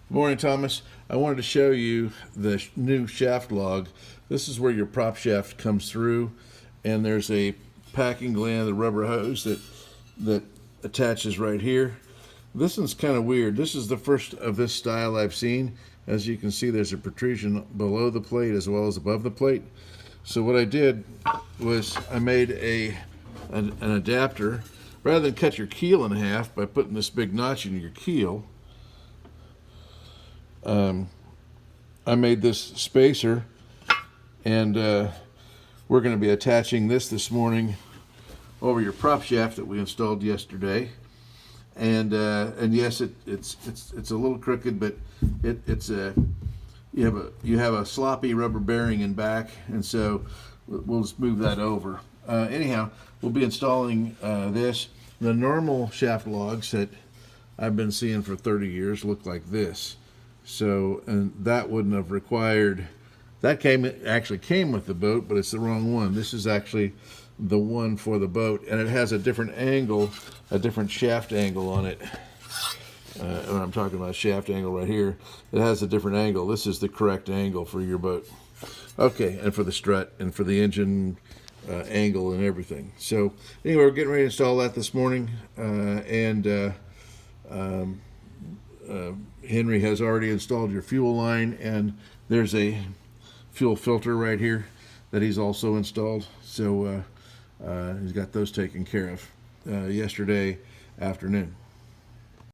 Morning, Thomas. I wanted to show you the new shaft log. This is where your prop shaft comes through, and there's a packing gland, the rubber hose that attaches right here. This one's kind of weird. This is the first of this style I've seen. As you can see, there's a protrusion below the plate as well as above the plate. So what I did was I made an adapter. Rather than cut your keel in half by putting this big notch in your keel, I made this spacer, and we're going to be attaching this morning over your prop shaft that we installed yesterday. And yes, it's a little crooked, but you have a sloppy rubber bearing in back, and so we'll just move that over. Anyhow, we'll be installing this. The normal shaft logs that I've been seeing for 30 years look like this. So, and that wouldn't have required, actually came with the boat, but it's the wrong one. This is actually the one for the boat, and it has a different angle, a different shaft angle on it. And I'm talking about shaft angle right here. It has a different angle. This is the correct angle for your boat. Okay, and for the strut and for the engine angle and everything. So anyway, we're getting ready to install that this morning, Henry has already installed your fuel line, and there's a fuel filter right here that he's also installed. So he's got those taken care of yesterday afternoon.